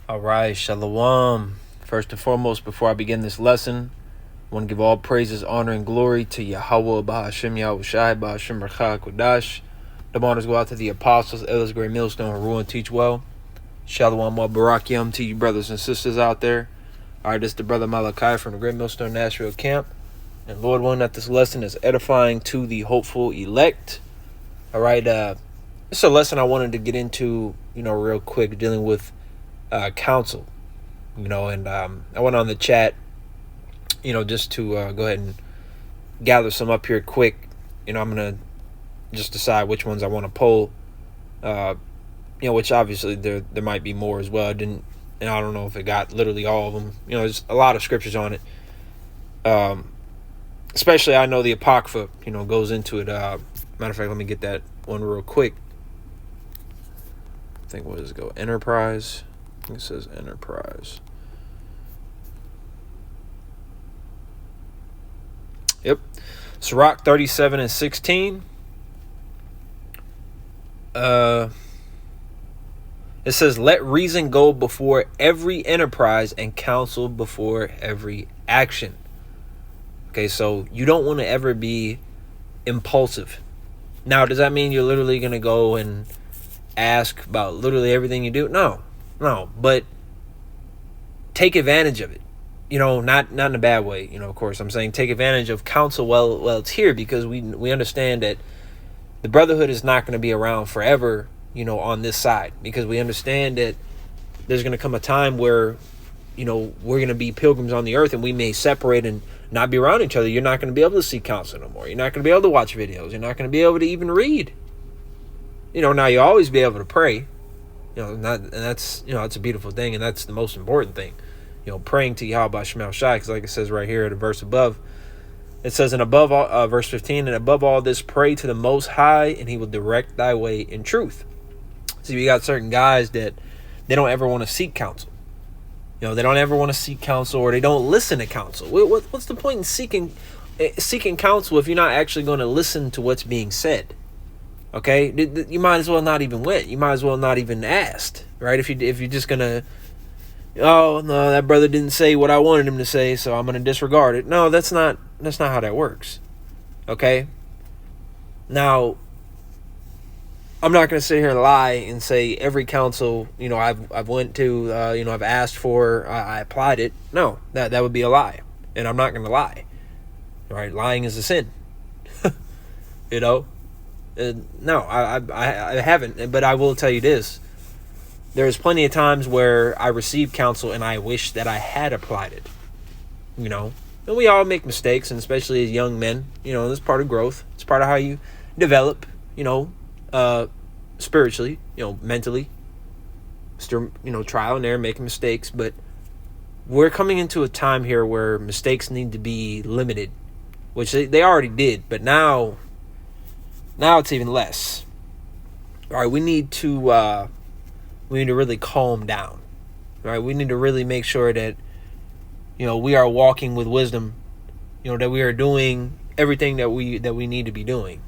All right, Shalom. First and foremost, before I begin this lesson, I want to give all praises, honor, and glory to Yahweh, Bahashim, Yahushai, Bahashim, Rachah, Kodash. The honors go out to the apostles, elders, great millstone, who rule and teach well. Shalom, Barakiam to you brothers and sisters out there. All right, this is the brother Malachi from the Great Millstone Nashville camp. And Lord willing that this lesson is edifying to the hopeful elect. All right, it's a lesson I wanted to get into, real quick, dealing with counsel, and I went on the chat, just to go ahead and gather some up here quick. I'm gonna just decide which ones I want to poll. Which obviously there might be more as well. I don't know if it got literally all of them. There's a lot of scriptures on it. Especially I know the Apocrypha, goes into it. Matter of fact, let me get that one real quick. I think, what does it go? Enterprise. I think it says Enterprise. Yep. Sirach 37 and 16. It says, let reason go before every enterprise and counsel before every action. Okay, so you don't want to ever be impulsive. Now, does that mean you're literally going to go and ask about literally everything you do? No, but take advantage of it. Not in a bad way. Of course, I'm saying take advantage of counsel while it's here, because we understand that the brotherhood is not going to be around forever, on this side, because we understand that there's going to come a time where, we're going to be pilgrims on the earth and we may separate and not be around each other. You're not going to be able to seek counsel no more. You're not going to be able to watch videos. You're not going to be able to even read. Now you'll always be able to pray. That's a beautiful thing, and that's the most important thing. Praying to Yahweh Shemel Shai, because like it says right here at the verse above, it says, and above all, verse 15, and above all this, pray to the Most High, and He will direct thy way in truth. See, we got certain guys that they don't ever want to seek counsel. They don't ever want to seek counsel, or they don't listen to counsel. What's the point in seeking counsel if you're not actually going to listen to what's being said? Okay, you might as well not even went. You might as well not even asked, right? If you're just gonna, oh no, that brother didn't say what I wanted him to say, so I'm gonna disregard it. No, that's not how that works. Okay. Now, I'm not gonna sit here and lie and say every counsel I've went to, I've asked for, I applied it. No, that would be a lie, and I'm not gonna lie. Right? Lying is a sin. No, I haven't, but I will tell you this. There's plenty of times where I received counsel and I wish that I had applied it. And we all make mistakes, and especially as young men, it's part of growth. It's part of how you develop, spiritually, mentally. Still, trial and error, making mistakes, but we're coming into a time here where mistakes need to be limited, which they already did, but now it's even less. All right, we need to really calm down. All right, we need to really make sure that we are walking with wisdom. That we are doing everything that we need to be doing.